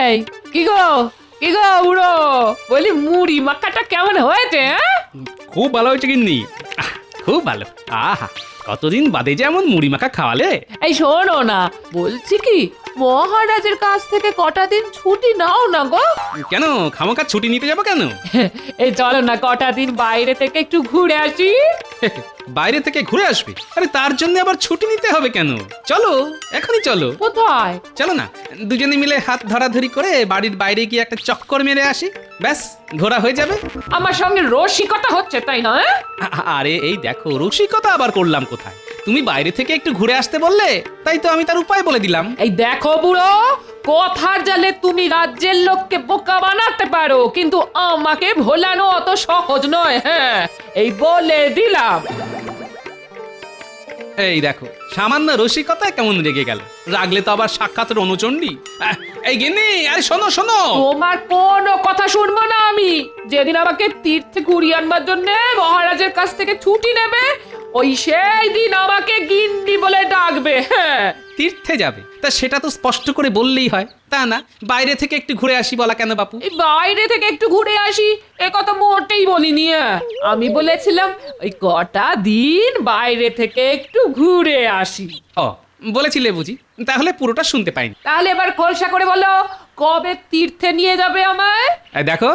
এই কি গো বুড়ো, বলি মুড়ি মাখাটা কেমন হয়েছে? খুব ভালো হয়েছে গিন্নি, খুব ভালো। আহা, কতদিন বাদে যে এমন মুড়ি মাখা খাওয়ালে। এই শোনো না, বলছি কি মহারাজের কাছ থেকে কটা দিন ছুটি নাও না গো। কেন খামোকা ছুটি নিতে যাবো কেন? এই চলো না কটা দিন বাইরে থেকে একটু ঘুরে আসি। বাইরে থেকে ঘুরে আসবে? আরে তার জন্য আবার ছুটি নিতে হবে কেন? চলো, এখনই চলো। কোথায়? চলো না, দুজনে মিলে হাত ধরাধরি করে বাড়ির বাইরে গিয়ে একটা চক্কর মেরে আসি, ব্যাস ঘোরা হয়ে যাবে। আমার সঙ্গে রসিকতা হচ্ছে তাই না? আরে এই দেখো, রসিকতা আবার করলাম কোথায়? তুমি বাইরে থেকে একটু ঘুরে আসতে বললে, তাই তো আমি তার উপায় বলে দিলাম। এই দেখো বুড়ো, কথার জালে তুমি রাজ্যের লোককে বোকা বানাতে পারো, কিন্তু আমাকে ভোলানো অত সহজ নয়। হ্যাঁ, এই বলে দিলাম। এই দেখো, সামান্য রসিকতায় কেমন রেগে গেল। রাগলে তো আবার সাক্ষাৎ রণচণ্ডী। এই গিন্নি, আরে শোনো শোনো। তোমার কোনো কথা শুনবো না আমি। যেদিন আমাকে তীর্থে ঘুরিয়ে আনবার জন্য মহারাজের কাছ থেকে ছুটি নেবে, ওই সেই দিন আমাকে গিন্নি বলে ডাকবে। হ্যাঁ, তীর্থে যাবে? তা সেটা তো স্পষ্ট করে বললেই হয়, তা না বাইরে থেকে একটু ঘুরে আসি বলা কেন বাপু? এই বাইরে থেকে একটু ঘুরে আসি এ কথা মোটেই বলিনি। আমি বলেছিলাম ওই কটা দিন বাইরে থেকে একটু ঘুরে আসি। ও, বলেছিলে বুঝি, তাহলে পুরোটা শুনতে পাইনি। তাহলে এবার খোলসা করে বলো, কবে তীর্থে নিয়ে যাবে আমায়? এই দেখো,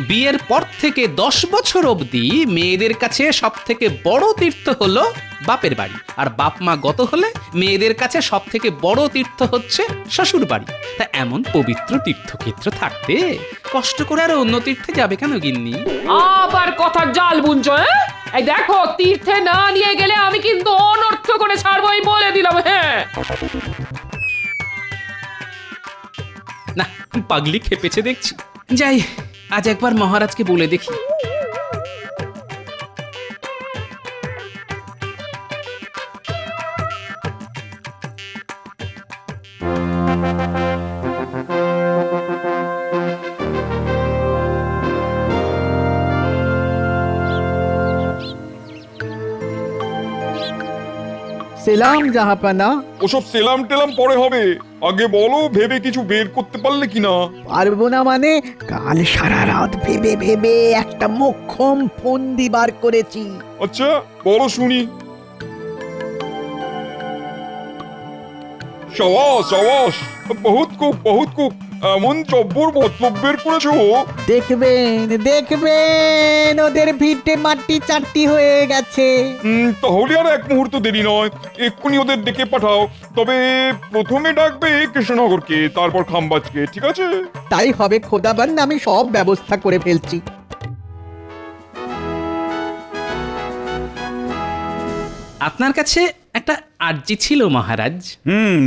বিয়ের পর থেকে 10 বছর অবধি মেয়েদের কাছে সব থেকে বড় তীর্থ হলো বাপের বাড়ি, আর বাপ মা গত হলে মেয়েদের কাছে সব থেকে বড় তীর্থ হচ্ছে শ্বশুর বাড়ি। তা এমন পবিত্র তীর্থক্ষেত্র থাকতে কষ্ট করে আর অন্য তীর্থে যাবে কেন গিন্নি? আবার কথার জাল বুনছো? এই দেখো, তীর্থে না নিয়ে গেলে আমি কিন্তু অনর্থ করে ছাড়বো, এই বলে দিলাম। হ্যাঁ, না, পাগলি খেপেছে দেখছি। যাই, আজ একবার মহারাজকে বলে দেখি। সেলাম জাহাপানা। ওসব সেলাম টেলাম পরে হবে, আগে বলো ভেবে কিছু বের করতে পারলে কিনা। পারবো না মানে? কাল সারা রাত ভেবে ভেবে একটা মোক্ষম ফন্দি বার করেছি। আচ্ছা বলো শুনি। সাবাস সাবাস, বহুত খুব এমন চব্বর মতলব বের করেছো। দেখবেন দেখবেন, ওদের ভিটে মাটি চারটি হয়ে গেছে। তাহলে আর এক মুহূর্ত দেরি নয়, এক্ষুনি ওদের ডেকে পাঠাও। তবে প্রথমে ডাকবে কৃষ্ণনগরকে, তারপর খামবাজকে, ঠিক আছে? তাই হবে খোদাবান, আমি সব ব্যবস্থা করে ফেলছি। আপনার কাছে একটা আর্জি ছিল মহারাজ।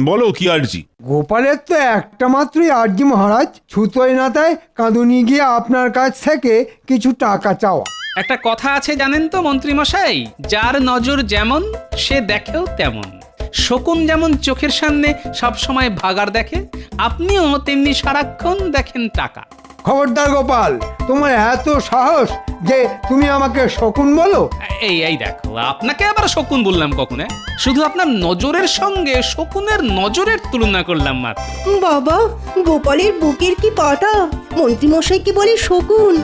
বলো কি আর্জি? গোপালের তো একটা মাত্রই আর্জি মহারাজ, ছুতোয় নাতায় কাঁদুনি গিয়ে আপনার কাছ থেকে কিছু টাকা চাওয়া। একটা কথা আছে জানেন তো মন্ত্রী মশাই, যার নজর যেমন সে দেখেও তেমন। শকুন যেমন চোখের সামনে সব সময় ভাগাড় দেখে, আপনিও তেমনি সারাক্ষণ দেখেন টাকা। খবরদার গোপাল, তোমার এত সাহস যে তুমি আমাকে শকুন বলো? এই দেখো, আপনাকে আবার শকুন বললাম কখন? শুধু আপনার নজরের সঙ্গে শকুনের নজরের তুলনা করলাম মাত্র। বাবা, গোপালের বুকের কি পাটা! মন্ত্রীমশাইকে বলে শকুন,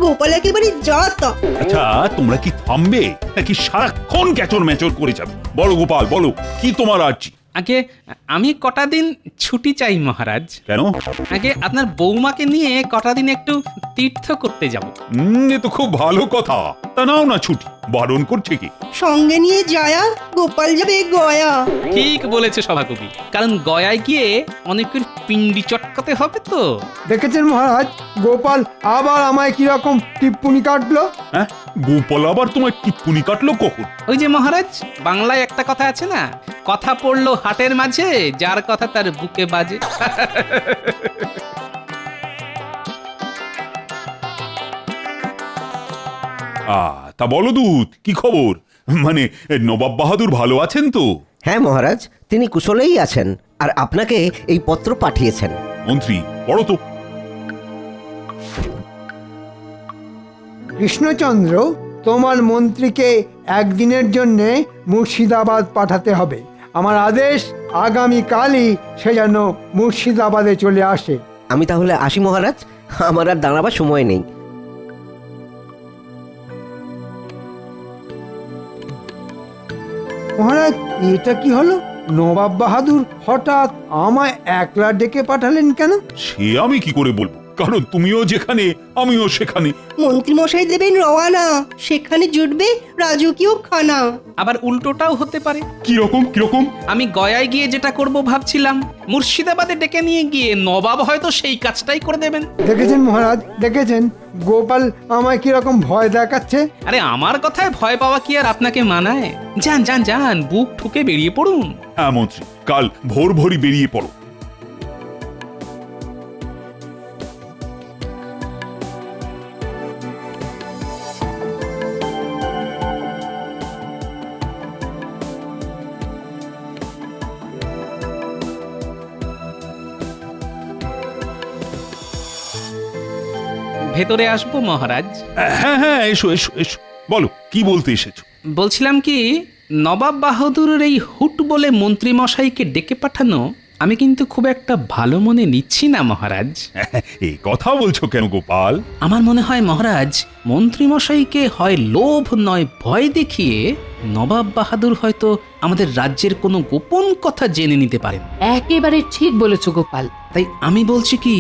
গোপাল একেবারে জাতা। আচ্ছা তোমরা কি থামবে নাকি সারাক্ষণ ক্যাচর ম্যাচর করে যাবে? বলো গোপাল, বলো কি তোমার আর্জি? আগে আমি কটা দিন ছুটি চাই মহারাজ। কেন? আগে আপনার বৌমাকে নিয়ে কটা দিন একটু তীর্থ করতে যাব। এ তো খুব ভালো কথা, তা নাও না ছুটি, বারণ করছে কি? সঙ্গে নিয়ে যায়া গোপাল যাবে গয়া। ঠিক বলেছে সভাকবি, কারণ গয়ায় গিয়ে অনেকের পিন্ডি চটকাতে হবে তো। দেখেছেন মহারাজ, গোপাল আবার আমায় কিরকম টিপ্পুনি কাটলো। হ্যাঁ, গোপাল আবার তোমার টিপ্পুনি কাটলো কখন? ওই যে মহারাজ, বাংলায় একটা কথা আছে না, কথা পড়লো হাটের মাঝে, যার কথা তার বুকে বাজে। তা বলো দূত, কি খবর? মানে নবাব বাহাদুর ভালো আছেন তো? হ্যাঁ মহারাজ, তিনি কুশলেই আছেন, আর আপনাকে এই পত্র পাঠিয়েছেন। মন্ত্রী পড়ো তো। কৃষ্ণচন্দ্র, তোমার মন্ত্রীকে একদিনের জন্য মুর্শিদাবাদ পাঠাতে হবে। আমার আদেশ, আগামীকালই সে যেন মুর্শিদাবাদে চলে আসে। আমি তাহলে আসি মহারাজ, আমার আর দাঁড়াবার সময় নেই। মহারাজ, এটা কি হলো? নবাব বাহাদুর হঠাৎ আমায় একলা ডেকে পাঠালেন কেন? সে আমি কি করে বলবো, কারণ তুমিও যেখানে আমিও সেখানে। মন্ত্রীমশাই দেবেন রওয়ানা, সেখানে জুটবে রাজকীয় খানা। আবার উল্টোটাও হতে পারে। কিরকম কিরকম? আমি গয়ায় গিয়ে যেটা করব ভাবছিলাম, মুর্শিদাবাদে ডেকে নিয়ে গিয়ে নবাব হয়তো সেই কাজটাই করে দেবেন। দেখেছেন মহারাজ, দেখেছেন গোপাল আমায় কিরকম ভয় দেখাচ্ছে? আরে আমার কথায় ভয় পাওয়া কি আর আপনাকে মানায়? যান যান যান, বুক ঠুকে বেরিয়ে পড়ুন। হ্যাঁ মন্ত্রী, কাল ভোর ভোরই বেরিয়ে পড়ো। ভেতরে আসবো মহারাজ? হ্যাঁ হ্যাঁ, এসো এসো এসো, বলো কি বলতে এসেছো? বলছিলাম কি, নবাব বাহাদুরের এই হুট বলে মন্ত্রীমশাইকে ডেকে পাঠানো আমি কিন্তু খুব একটা ভালো মনে নিচ্ছি না মহারাজ। এই কথা বলছো কেন গোপাল? আমার মনে হয় মহারাজ, মন্ত্রীমশাইকে হয় লোভ নয় ভয় দেখিয়ে নবাব বাহাদুর হয়তো আমাদের রাজ্যের কোনো গোপন কথা জেনে নিতে পারেন। একেবারে ঠিক বলেছো গোপাল। তাই আমি বলছি কি,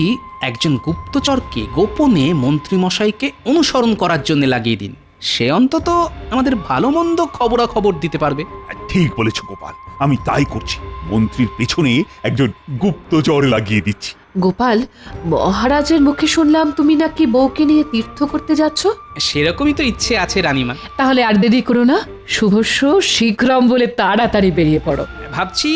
একজন গুপ্তচরকে গোপনে মন্ত্রীমশাইকে অনুসরণ করার জন্য লাগিয়ে দিন। সে অন্তত আমাদের ভালো মন্দ খবরাখবর দিতে পারবে। ঠিক বলেছো গোপাল, আমি তাই করছি। মন্ত্রীর পেছনে একজন গুপ্তচর লাগিয়ে দিচ্ছি। গোপাল, মহারাজের মুখে শুনলাম তুমি নাকি বউকে নিয়ে তীর্থ করতে যাচ্ছ। সেরকমই তো ইচ্ছে আছে রানীমা। তাহলে আর দেরি করো না, শুভস্য শীঘ্রম বলে তাড়াতাড়ি বেরিয়ে পড়ো। ভাবছি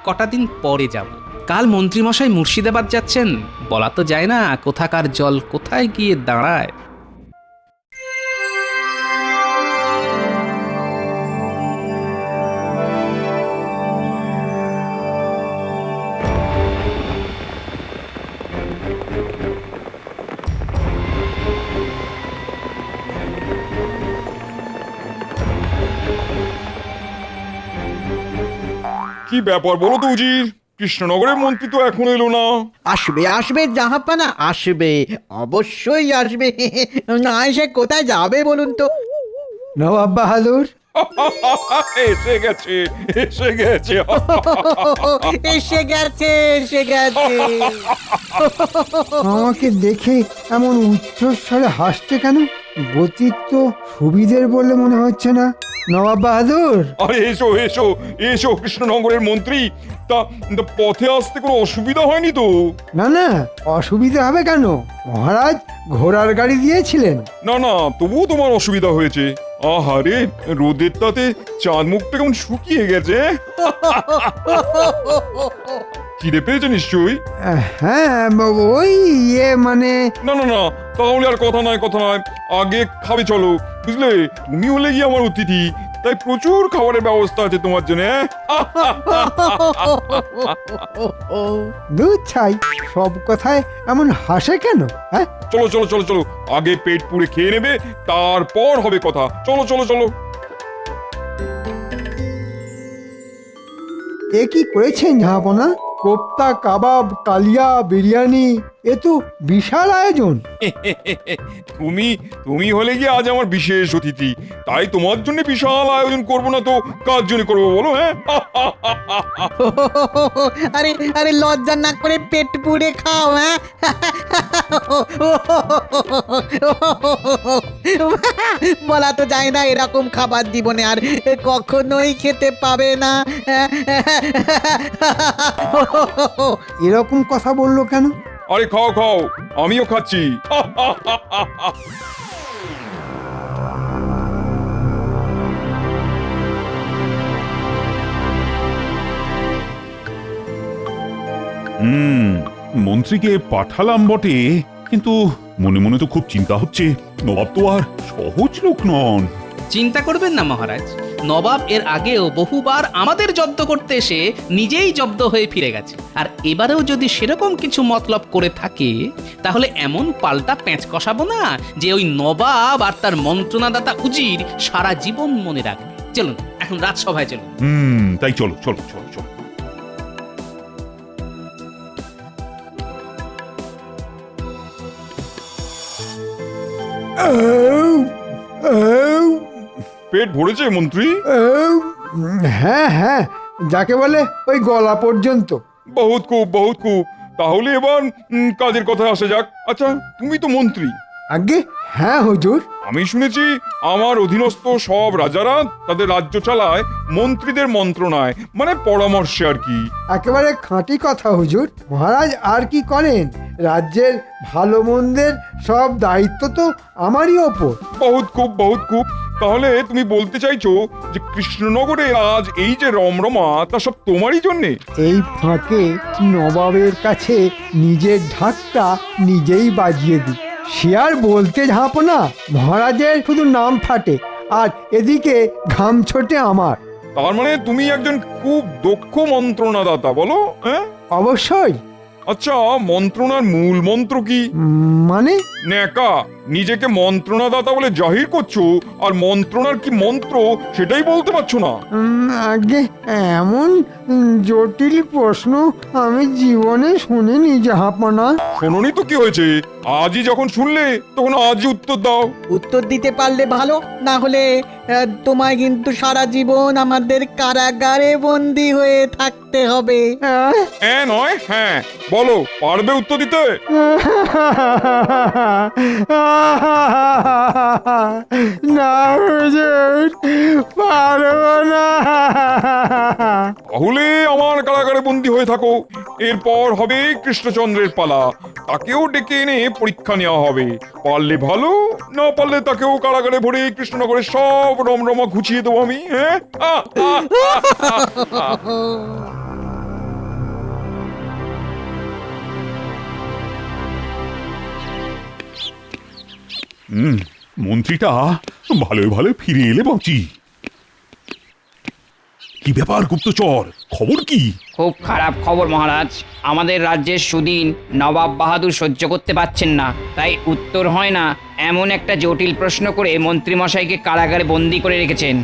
কটা দিন পরে যাব। কাল মন্ত্রীমশাই মুর্শিদাবাদ যাচ্ছেন, বলা তো যায় না কোথাকার জল কোথায় গিয়ে দাঁড়ায়। কি ব্যাপার বলো তো উজির, কৃষ্ণনগরের মন্ত্রী তো এখন এলো না। আসবে আসবে জাহাপানা, আসবে, অবশ্যই আসবে। না এসে কোথায় যাবে বলুন তো? নবাব বাহাদুর, এসে গেছে এসে গেছে। এসে গেছে এসে গেছে। আমাকে দেখে এমন উচ্চস্বরে হাসছে কেন? গতিক তো সুবিধের বলে মনে হচ্ছে না। নবাব বাহাদুর, আরে এসো এসো এসো কৃষ্ণনগরের মন্ত্রী। তা তা পথে আসতে কোনো অসুবিধা হয়নি তো? না না, অসুবিধা হবে কেন? মহারাজ ঘোড়ার গাড়ি দিয়েছিলেন। না না, তবুও তোমার অসুবিধা হয়েছে। আহারে, রোদের তাতে চাঁদ মুখটা কেমন শুকিয়ে গেছে। খিদে পেয়েছে নিশ্চয়ই? হ্যাঁ, ওই মানে না না না, তাহলে আর কথা নয় কথা নয়, আগে খাবে চলো। বুঝলে, তুমি হলে গিয়ে আমার অতিথি, তাই প্রচুর খাবারের ব্যবস্থা আছে তোমার জন্য। দুধ ছাই, সব কথায় এমন হাসে কেন? হ্যাঁ, চলো চলো চলো চলো, আগে পেট পুড়ে খেয়ে নেবে, তারপর হবে কথা। চলো চলো চলো। এ কি করেছেন জাহাপনা? কোপ্তা, কাবাব, কালিয়া, বিরিয়ানি, এ তো বিশাল আয়োজন। তুমি তুমি হলে গিয়ে আজ আমার বিশেষ অতিথি, তাই তোমার জন্য বিশাল আয়োজন করব না তো কার জন্য করবো বলো? হ্যাঁ, আরে আরে লজ্জা না করে পেট পুড়ে খাও। হ্যাঁ, বলা তো যায় না এরকম খাবার জীবনে আর কখনোই খেতে পাবে না। এরকম কথা বললো কেন? আরে খাও খাও, আমিও খাচ্ছি। মন্ত্রীকে পাঠালাম বটে, কিন্তু মনে মনে তো খুব চিন্তা হচ্ছে। নবাব তো আর সহজ লোক নন। চিন্তা করবেন না মহারাজ, নবাব এর আগেও বহুবার আমাদের জব্দ করতে এসে নিজেই জব্দ হয়ে ফিরে গেছে। আর এবারেও যদি সেরকম কিছু মতলব করে থাকে, তাহলে এমন পাল্টা প্যাঁচ কষাবো না যে ওই নবাব আর তার মন্ত্রণাদাতা উজির সারা জীবন মনে রাখবে। চলুন এখন রাজসভায় চলুন। তাই চলো চলো চলো চলো। পেট ভরেছে মন্ত্রী? হ্যাঁ হ্যাঁ, যাকে বলে ওই গলা পর্যন্ত। বহুত খুব, বহুত খুব। তাহলে এবার কাজের কথায় আসা যাক। আচ্ছা, তুমি তো মন্ত্রী। আগে হ্যাঁ হুজুর। আমি শুনেছি আমার অধীনস্থ সব রাজারা তাদের রাজ্য চালায় মন্ত্রীদের মন্ত্রণায়, মানে পরামর্শে আর কি। একেবারে খাঁটি কথা হুজুর। মহারাজ আর কি করেন, রাজ্যের ভালো মন্দের সব দায়িত্ব তো আমারই ওপর। বহুত খুব, বহুত খুব। তাহলে তুমি বলতে চাইছো যে কৃষ্ণনগরে আজ এই যে রমরমা, তা সব তোমারই জন্যে? এই ফাঁকে নবাবের কাছে নিজের ঢাকটা নিজেই বাজিয়ে দিই। সে আর বলতে ঝাঁপো না, মহারাজের শুধু নাম ফাটে আর এদিকে ঘাম ছোটে আমার। তার মানে তুমি একজন খুব দক্ষ মন্ত্রণাদাতা, বলো? হ্যাঁ, অবশ্যই। আচ্ছা, মন্ত্রণার মূল মন্ত্র কি? মানে ন্যাকা, নিজেকে মন্ত্রণাদাতা বলে জাহির করছো, আর মন্ত্রণার কি মন্ত্র সেটাই বলতে পারছো না। আগে এমন জটিল প্রশ্ন আমি জীবনে শুনিনি জাহাপনা। শোনোনি তো কি হয়েছে? আজই যখন শুনলে তখন আজই উত্তর দাও। উত্তর দিতে পারলে ভালো, না হলে তোমায় কিন্তু সারা জীবন আমাদের কারাগারে বন্দি হয়ে থাকতে হবে। হ্যাঁ নয় হ্যাঁ, বলো, পারবে উত্তর দিতে? না হুজুর, পারবো না। তাহলে আমার কারাগারে বন্দি হয়ে থাকো। এরপর হবে কৃষ্ণচন্দ্রের পালা। তাকেও ডেকে এনে পরীক্ষা নেওয়া হবে। পারলে ভালো, না পারলে তাকেও কারাগারে ভরে কৃষ্ণনগরের সব রমরমা ঘুচিয়ে দেবো আমি। হ্যাঁ, মন্ত্রীটা ভালোই ভালো ফিরে এলে বাঁচি। কি ব্যাপার গুপ্তচর, খবর কি? খুব খারাপ খবর মহারাজ। আমাদের রাজ্যের সুদিন নবাব বাহাদুর সহ্য করতে পারছেন না, তাই উত্তর হয় না এমন একটা জটিল প্রশ্ন করে মন্ত্রীমশাইকে কারাগারে বন্দি করে রেখেছেন।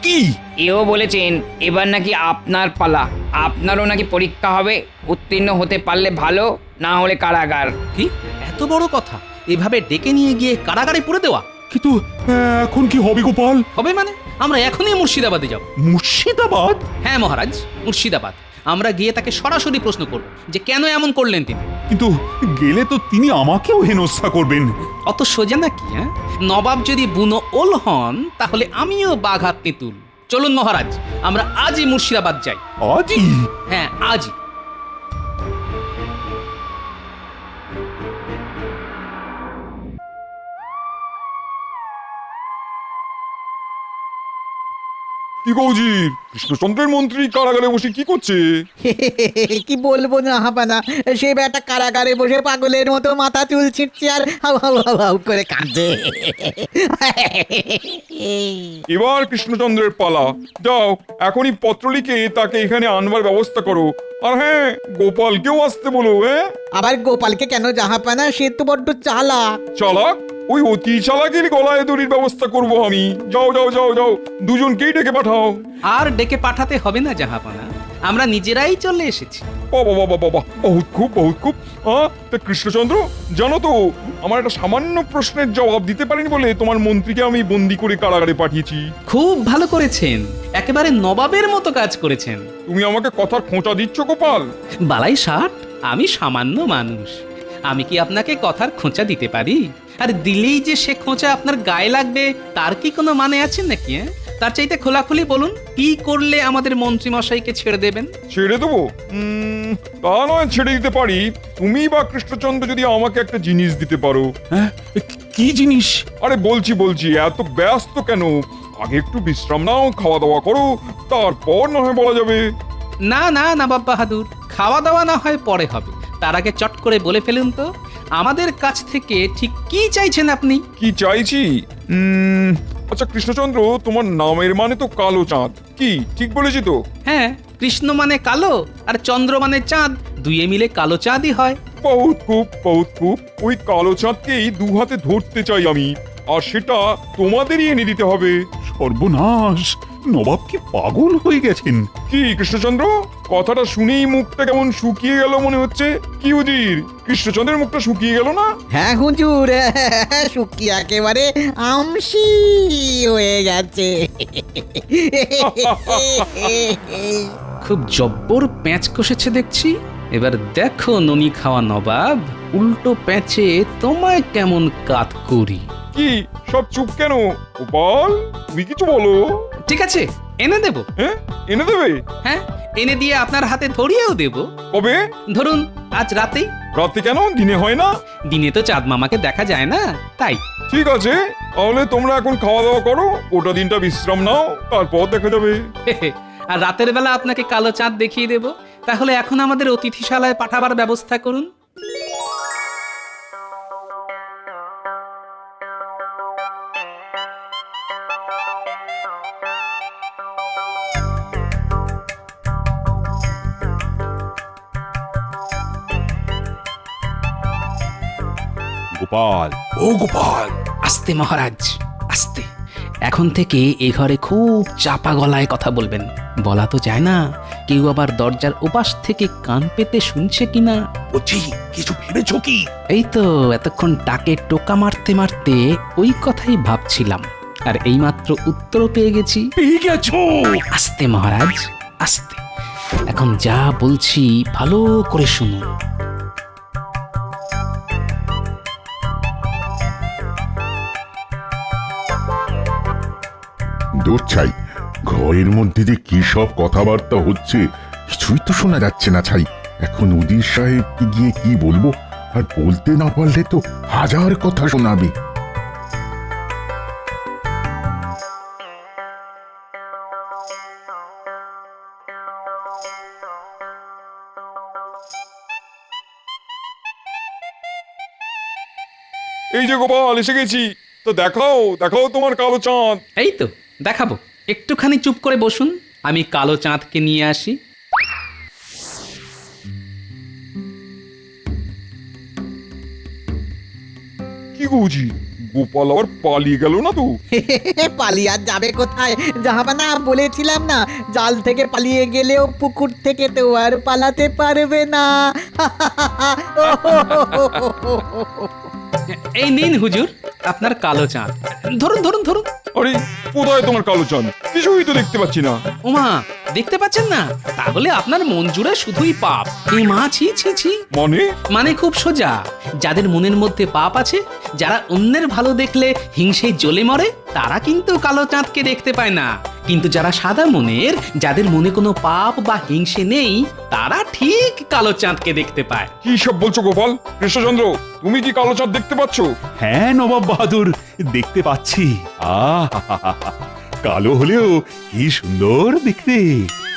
কি? এও বলেছেন এবার নাকি আপনার পালা, আপনারও নাকি পরীক্ষা হবে। উত্তীর্ণ হতে পারলে ভালো, না হলে কারাগার। কি এত বড় কথা, এভাবে ডেকে নিয়ে গিয়ে কারাগারে পুরে দেওয়া? কিন্তু এখন কি হবে গোপাল? হবে মানে আমরা এখনই মুর্শিদাবাদে যাব। মুর্শিদাবাদ? হ্যাঁ মহারাজ, মুর্শিদাবাদ। আমরা গিয়ে তাকে সরাসরি প্রশ্ন করব যে কেন এমন করলেন তিনি। কিন্তু গেলে তো তিনি আমাকেও হেনস্থা করবেন। অত সোজা নাকি? হ্যাঁ, নবাব যদি বুনো ওল হন তাহলে আমিও বাঘা তেঁতুল। চলুন মহারাজ, আমরা আজই মুর্শিদাবাদ যাই। আজই? হ্যাঁ, আজই। কি কৌজি, কৃষ্ণচন্দ্রের মন্ত্রী কারাগারে বসে কি করছে? কি বলবো না হাবানা, সে বেটা কারাগারে বসে পাগলের মতো মাথা চুল ছিটছে আর হাউ হাউ হাউ হাউ করে কাঁদছে। এবার কৃষ্ণচন্দ্রের পালা। যাও, এখনই পত্র লিখে তাকে এখানে আনবার ব্যবস্থা করো। আর হ্যাঁ, গোপালকেও আসতে বলো। হ্যাঁ, আবার গোপালকে কেন জাহাপানা, সে তো বড্ড চালাক। চালাক? ওই অতি চালাকের গলায় দড়ির ব্যবস্থা করব আমি। যাও যাও যাও যাও, দুজনকেই ডেকে পাঠাও। আর ডেকে পাঠাতে হবে না জাহাপানা, আমরা নিজেরাই চলে এসেছি। বাবা বাবা বাবা, বহুত খুব, বহুত খুব। তা কৃষ্ণচন্দ্র, জানো তো, আমার একটা সামান্য প্রশ্নের জবাব দিতে পারিনি বলে তোমার মন্ত্রীকে আমি বন্দি করে কারাগারে পাঠিয়েছি। খুব ভালো করেছেন, একেবারে নবাবের মতো কাজ করেছেন। তুমি আমাকে কথার খোঁচা দিচ্ছ গোপাল? বালাই ষাট, আমি সামান্য মানুষ, আমি কি আপনাকে কথার খোঁচা দিতে পারি? আর দিলেই যে সে খোঁচা আপনার গায়ে লাগবে তার কি কোনো মানে আছে নাকি? তার চাইতে খোলাখুলি বলুন, কি করলে আমাদের মন্ত্রী মশাইকে ছেড়ে দেবেন? ছেড়ে দেবো? তা নয় ছেড়ে দিতে পারি, তুমি বা কৃষ্ণচন্দ্র যদি আমাকে একটা জিনিস দিতে পারো। হ্যাঁ, কি জিনিস? আরে বলছি বলছি, এত ব্যস্ত কেন? আগে একটু বিশ্রাম নাও, খাওয়া দাওয়া করো, তারপর না হয় বলা যাবে। না না নবাব বাহাদুর, খাওয়া দাওয়া না হয় পরে হবে, তার আগে চট করে বলে ফেলুন তো আমাদের কাছ থেকে ঠিক কি চাইছেন আপনি? কি চাইছি? আচ্ছা কৃষ্ণচন্দ্র, তোমার নামের মানে তো কালো চাঁদ, কি ঠিক বলেছি তো? হ্যাঁ, কৃষ্ণ মানে কালো আর চন্দ্র মানে চাঁদ, দুইয়ে মিলে কালো চাঁদই হয়। বহুত খুব, বহুত খুব। ওই কালো চাঁদকেই দু হাতে ধরতে চাই আমি, আর সেটা তোমাদেরই এনে দিতে হবে। সর্বনাশ, নবাব কি পাগল হয়ে গেছেন? কি কৃষ্ণচন্দ্র, কথাটা শুনেই মুখটা কেমন শুকিয়ে গেল মনে হচ্ছে। কি উজির, কৃষ্ণচন্দ্রের মুখটা শুকিয়ে গেল না? হ্যাঁ হুজুর, শুকিয়ে একেবারে আমসি হয়ে গেছে। খুব জব্বর প্যাঁচ কষেছে দেখছি। এবার দেখো ননি খাওয়া নবাব, উল্টো প্যাঁচে তোমায় কেমন কাত করি। কি সব চুপ কেন? গোপাল, তুমি কিছু বলো। ঠিক আছে, এনে দেব। হ্যাঁ, এনে দেবে? হ্যাঁ, এনে দিয়ে আপনার হাতে ধরিয়েও দেব। কবে? ধরুন আজ রাতেই। রাতে কেন, দিনে হয় না? দিনে তো চাঁদ মামাকে দেখা যায় না, তাই। ঠিক আছে, তাহলে তোমরা এখন খাওয়া দাওয়া করো, ওটা দিনটা বিশ্রাম নাও, তারপর দেখা যাবে। আর রাতের বেলা আপনাকে কালো চাঁদ দেখিয়ে দেব। তাহলে এখন আমাদের অতিথিশালায় পাঠাবার ব্যবস্থা করুন। গোপাল, ও গোপাল, আস্তে মহারাজ, আস্তে। এখন থেকে এ ঘরে খুব চাপা গলায় কথা বলবেন। বলা তো যায় না কেউ আবার দরজার ওপাশ থেকে কান পেতে শুনছে কিনা। বলছি কিছু ভেবেছো কি? এই তো এতক্ষণ টাকে টোকা মারতে মারতে ওই কথাই ভাবছিলাম, আর এইমাত্র উত্তর পেয়ে গেছি। পেয়ে গেছো? আস্তে মহারাজ, আস্তে। এখন যা বলছি ভালো করে শুনুন। দূর ছাই, ঘরের মধ্যে যে কি সব কথাবার্তা হচ্ছে কিছুই তো শোনা যাচ্ছে না ছাই। এখন উজির সাহেবকে গিয়ে কি বলবো, আর বলতে না পারলে তো হাজার কথা শোনাবে। এই যে গোপাল, এসে গেছি। তো দেখাও দেখাও তোমার কালো চাঁদ। এই তো দেখাবো, একটুখানি চুপ করে বসুন, আমি কালো চাঁদকে নিয়ে আসি। কি বুঝি, গোপাল আবার পালিয়ে গেল না তো? পালিয়ে আর যাবে কোথায় জাহাপানা? বলেছিলাম না, জাল থেকে পালিয়ে গেলেও পুকুর থেকে তো আর পালাতে পারবে না। এই নিন হুজুর আপনার কালো চাঁদ। ধরুন ধরুন ধরুন। আরে, কোথায় তোমার কালো চাঁদ? কিছুই তো দেখতে পাচ্ছি না। ওমা, দেখতে পাচ্ছেন না? তাহলে আপনার মন জুড়ে শুধুই পাপ। এ মা, ছি ছি ছি। মানে খুব সোজা। যাদের মনের মধ্যে পাপ আছে, যারা অন্যের ভালো দেখলে হিংসেই জ্বলে মরে, তারা কিন্তু কালো চাঁদকে দেখতে পায় না। কিন্তু যারা সাদা মনের, যাদের মনে কোনো পাপ বা হিংসে নেই, তারা ঠিক কালো চাঁদকে দেখতে পায়। কি সব বলছো গোপাল? কৃষ্ণচন্দ্র, তুমি কি কালো চাঁদ দেখতে পাচ্ছ? হ্যাঁ নবাব বাহাদুর, দেখতে পাচ্ছি। কালো হলেও কি সুন্দর দেখতে।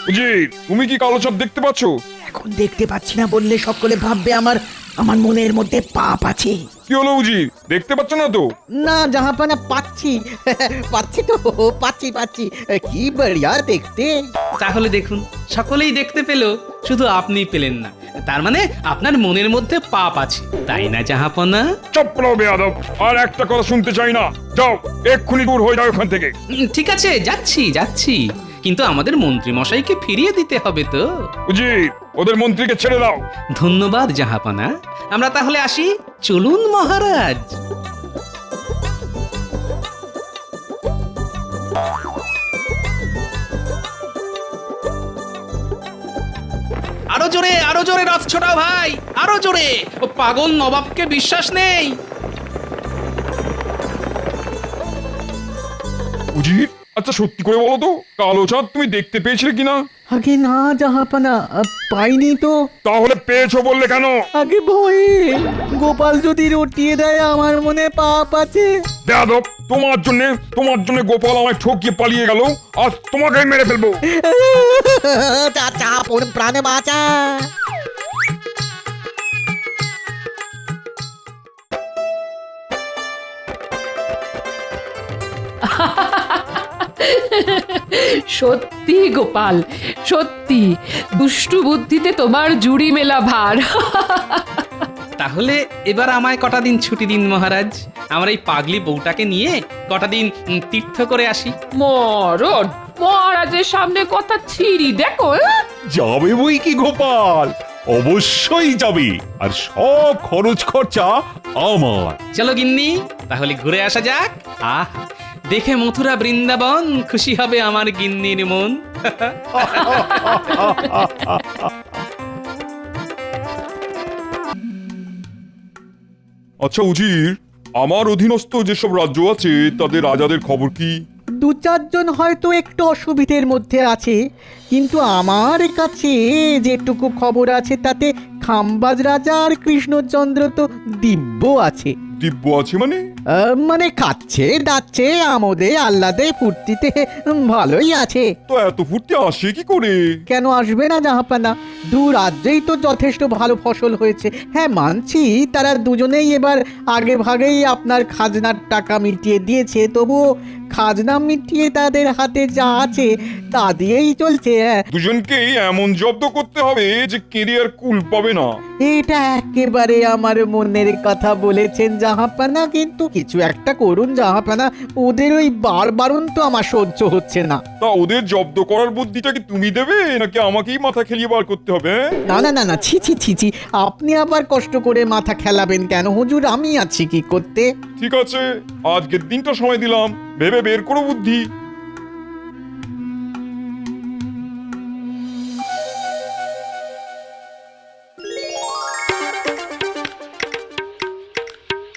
উজির, তুমি কি কালো চাঁদ দেখতে পাচ্ছ? এখন দেখতে পাচ্ছি না বললে সকলে ভাববে আমার আমার মনের মধ্যে পাপ আছে। কি হলো উজির, দেখতে পাচ্ছ না তো? না জাহাপানা, পাচ্ছি পাচ্ছি তো, পাচ্ছি পাচ্ছি। কি বড়িয়া দেখতে। তাহলে দেখুন, সকলেই দেখতে পেল, শুধু আপনি পেলেন না। তার মানে আপনার মনের মধ্যে পাপ আছে, তাই না জাহাপনা? চুপ করো বেয়াদব, আর একটা কথা শুনতে চাই না। যাও, এক্ষুনি দূর হয়ে যাও এখান থেকে। ঠিক আছে, যাচ্ছি যাচ্ছি, কিন্তু আমাদের মন্ত্রী মশাইকে ফিরিয়ে দিতে হবে তো। উজির, ওদের মন্ত্রীকে ছেড়ে দাও। ধন্যবাদ জাহাপনা, আমরা তাহলে আসি। চলুন মহারাজ। আরো জোরে, আরো জোরে রথ ছোটাও ভাই, আরো জোরে। ও পাগল নবাবকে বিশ্বাস নেই। উজির, আচ্ছা সত্যি করে বলো তো, কালো চাঁদ তুমি দেখতে পেয়েছিলে কিনা? আগে না জাহাপানা, পাইনি তো। তাহলে পেয়েছো বললে কেন? আগে ভয়ে, গোপাল যদি রটিয়ে দেয় আমার মনে পাপ আছে। বেয়াদব, তোমার জন্য গোপাল আমায় ঠকিয়ে পালিয়ে গেল, আজ তোমাকে মেরে ফেলবো। চাচা, প্রাণে বাঁচা। সত্যি গোপাল, সত্যি দুষ্টু বুদ্ধিতে তোমার জুড়ি মেলা ভার। তাহলে এবার আমায় কটা দিন ছুটি দিন মহারাজ, আমার এই পাগলি বউটাকে নিয়ে কটা দিন তীর্থ করে আসি। মরণ, মহারাজের সামনে কথা ছিড়ি দেখো। যাবে বই কি গোপাল, অবশ্যই যাবে, আর সব খরচ খরচা আমার। চলো গিন্নি, তাহলে ঘুরে আসা যাক। আহ, দেখে মথুরা বৃন্দাবন খুশি হবে আমার গিন্নির মন। আচ্ছা উজির, আমার অধীনস্থ যেসব রাজ্য আছে তাদের রাজাদের খবর কি? দু চারজন হয়তো একটু অসুবিধের মধ্যে আছে, কিন্তু আমার কাছে যেটুকু খবর আছে তাতে খাম্বাজ রাজা আর কৃষ্ণচন্দ্র তো দিব্য আছে। দিব্য আছে মানে? মানে খাচ্ছে দাচ্ছে আমোদে আহ্লাদে ফুর্তিতে ভালোই আছে। তো এত ফুর্তি আসে কি করে? কেন আসবে না জাহাপানা? দু রাজ্যেই তো যথেষ্ট ভালো ফসল হয়েছে। হ্যাঁ মানছি, তারা দুজনেই এবার আগে ভাগেই আপনার খাজনার টাকা মিটিয়ে দিয়েছে, তবুও খাজনা মিটিয়ে তাদের হাতে যা আছে তা দিয়েই চলছে। দুজনকেই এমন জব্দ করতে হবে যে কেরিয়ার কুল পাবে না। এটা একেবারে আমার মনের কথা বলেছেন জাহাপানা, কিন্তু কিছু একটা করুন জাহাপানা, ওদের ওই বারবারুন তো আমার সহ্য হচ্ছে না। তা ওদের জব্দ করার বুদ্ধিটা কি তুমি দেবে নাকি আমাকেই মাথা খেলিয়ে বার করতে হবে? না না না না, ছি ছি ছি ছি, আপনি আবার কষ্ট করে মাথা খেলাবেন কেন হুজুর? আমি আছি কি করতে। ঠিক আছে, আজকের দিনটা সময় দিলাম, ভেবে বের করো বুদ্ধি।